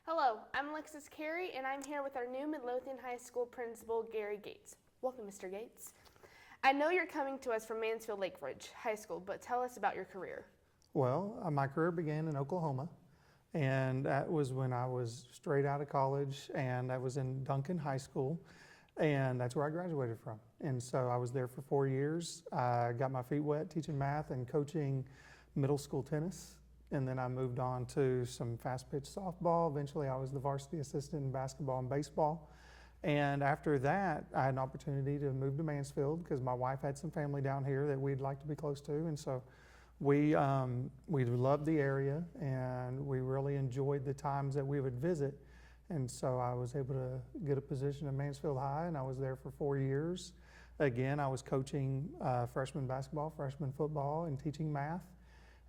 Hello, I'm Alexis Carey, and I'm here with our new Midlothian High School principal, Gary Gates. Welcome, Mr. Gates. I know you're coming to us from Mansfield Lake Ridge High School, but tell us about your career. Well, my career began in Oklahoma, and that was when I was straight out of college, and I was in Duncan High School, and that's where I graduated from. And so I was there for 4 years. I got my feet wet teaching math and coaching middle school tennis, and then I moved on to some fast pitch softball. Eventually, I was the varsity assistant in basketball and baseball. And after that, I had an opportunity to move to Mansfield because my wife had some family down here that we'd like to be close to, and so we loved the area, and we really enjoyed the times that we would visit. And so I was able to get a position at Mansfield High, and I was there for 4 years. Again, I was coaching freshman basketball, freshman football, and teaching math.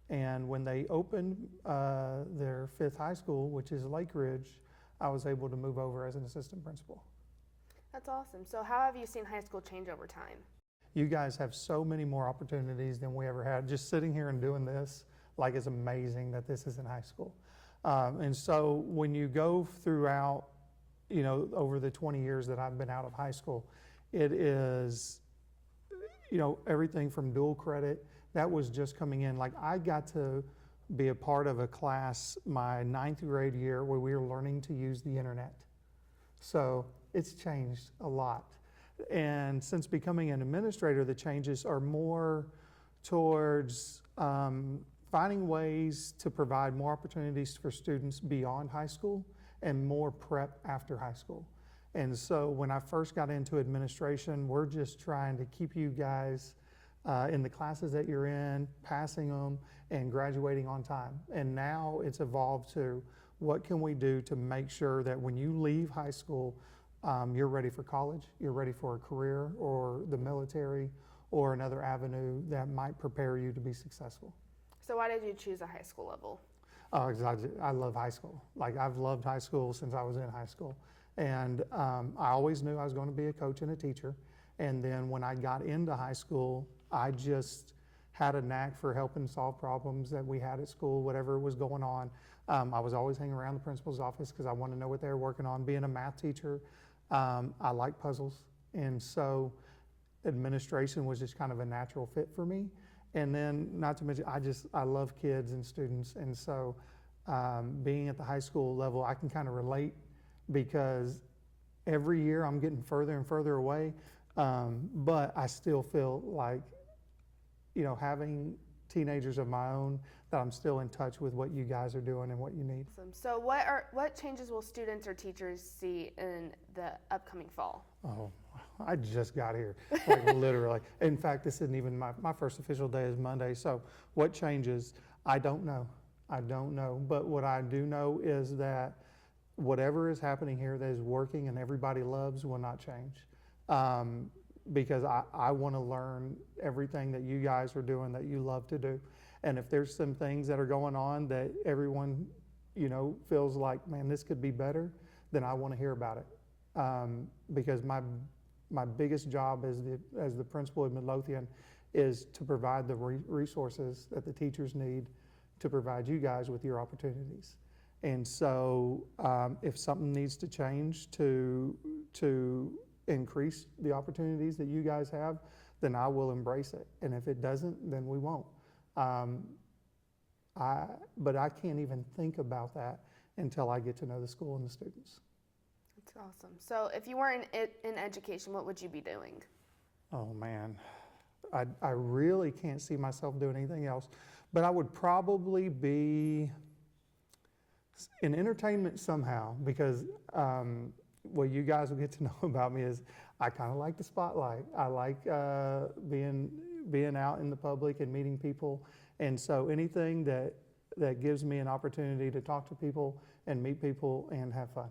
And when they opened their fifth high school, which is Lake Ridge, I was able to move over as an assistant principal. That's awesome. So, how have you seen high school change over time? You guys have so many more opportunities than we ever had. Just sitting here and doing this, like, it's amazing that this is in high school. And so when you go throughout, over the 20 years that I've been out of high school, it is, everything from dual credit, that was just coming in. Like, I got to be a part of a class my ninth grade year where we were learning to use the internet. So it's changed a lot. And since becoming an administrator, the changes are more towards finding ways to provide more opportunities for students beyond high school and more prep after high school. And so when I first got into administration, we're just trying to keep you guys in the classes that you're in, passing them, and graduating on time. And now it's evolved to what can we do to make sure that when you leave high school, you're ready for college, you're ready for a career or the military or another avenue that might prepare you to be successful. So, why did you choose a high school level? 'Cause I love high school. Like, I've loved high school since I was in high school. And I always knew I was going to be a coach and a teacher. And then when I got into high school, I just had a knack for helping solve problems that we had at school, whatever was going on. I was always hanging around the principal's office because I wanted to know what they were working on. Being a math teacher, I like puzzles, and so administration was just kind of a natural fit for me. And then, not to mention, I love kids and students, and so being at the high school level, I can kind of relate because every year I'm getting further and further away, but I still feel like, having teenagers of my own, that I'm still in touch with what you guys are doing and what you need. Awesome. So, what changes will students or teachers see in the upcoming fall? Oh, I just got here, like literally. In fact, this isn't even my first official day is Monday. So what changes? I don't know. I don't know. But what I do know is that whatever is happening here that is working and everybody loves will not change. Because I want to learn everything that you guys are doing that you love to do. And if there's some things that are going on that everyone, feels like, man, this could be better, then I want to hear about it. Because my biggest job as the principal at Midlothian is to provide the resources that the teachers need to provide you guys with your opportunities. And so if something needs to change to increase the opportunities that you guys have, then I will embrace it. And if it doesn't, then we won't. But I can't even think about that until I get to know the school and the students. That's awesome. So, if you weren't in education, what would you be doing? Oh man, I really can't see myself doing anything else, but I would probably be in entertainment somehow, because what you guys will get to know about me is I kind of like the spotlight. I like being out in the public and meeting people, and so anything that gives me an opportunity to talk to people and meet people and have fun.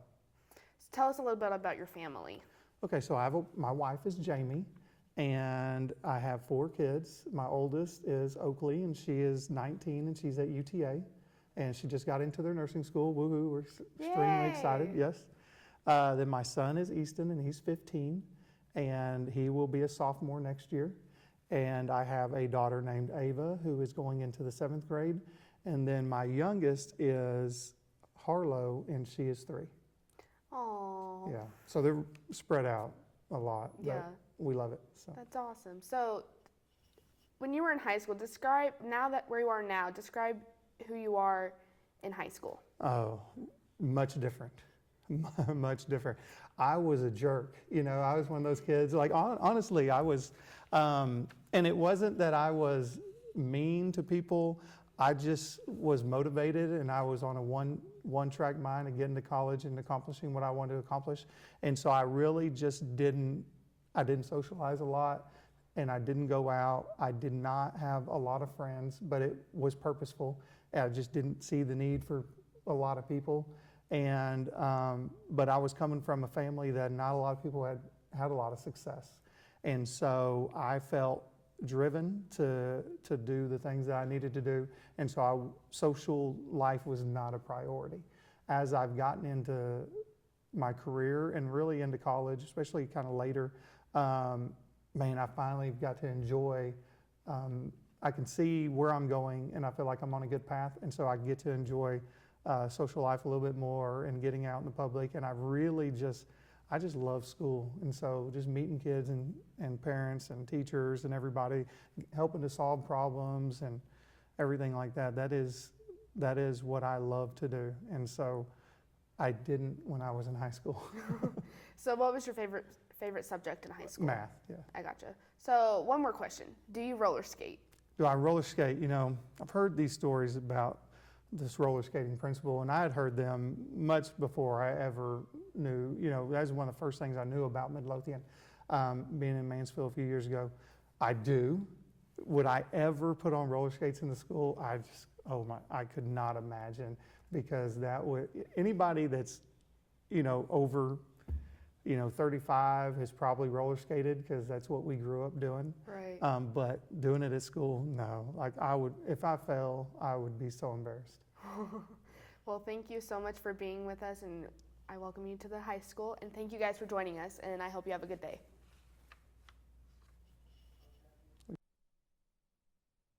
So, tell us a little bit about your family. Okay, so my wife is Jamie, and I have 4 kids. My oldest is Oakley, and she is 19, and she's at UTA, and she just got into their nursing school. Woohoo! We're extremely excited. Yes. Then my son is Easton, and he's 15, and he will be a sophomore next year. And I have a daughter named Ava who is going into the 7th grade. And then my youngest is Harlow, and she is 3. Oh, Yeah, so they're spread out a lot, but yeah, we love it. So that's awesome. So, when you were in high school, describe now that where you are now. Describe who you are in high school. oh, much different, much different. I was a jerk, I was one of those kids. Like honestly, I was, and it wasn't that I was mean to people. I just was motivated, and I was on a one track mind of getting to college and accomplishing what I wanted to accomplish. And so I really just I didn't socialize a lot, and I didn't go out. I did not have a lot of friends, but it was purposeful. I just didn't see the need for a lot of people. And but I was coming from a family that not a lot of people had a lot of success, and so I felt driven to do the things that I needed to do, and so social life was not a priority. As I've gotten into my career and really into college, especially kind of later, man, I finally got to enjoy. I can see where I'm going, and I feel like I'm on a good path, and so I get to enjoy social life a little bit more and getting out in the public. And I just love school. And so just meeting kids and parents and teachers and everybody, helping to solve problems and everything like that, that is what I love to do. And so I didn't when I was in high school. So, what was your favorite subject in high school? Math, yeah. I gotcha. So, one more question: do you roller skate? Do I roller skate? I've heard these stories about this roller skating principal, and I had heard them much before I ever knew. That was one of the first things I knew about Midlothian, being in Mansfield a few years ago. I do. Would I ever put on roller skates in the school? I could not imagine, because anybody that's, over, 35 has probably roller skated, because that's what we grew up doing. Right. But doing it at school, no. Like if I fell, I would be so embarrassed. Well, thank you so much for being with us, and I welcome you to the high school, and thank you guys for joining us, and I hope you have a good day.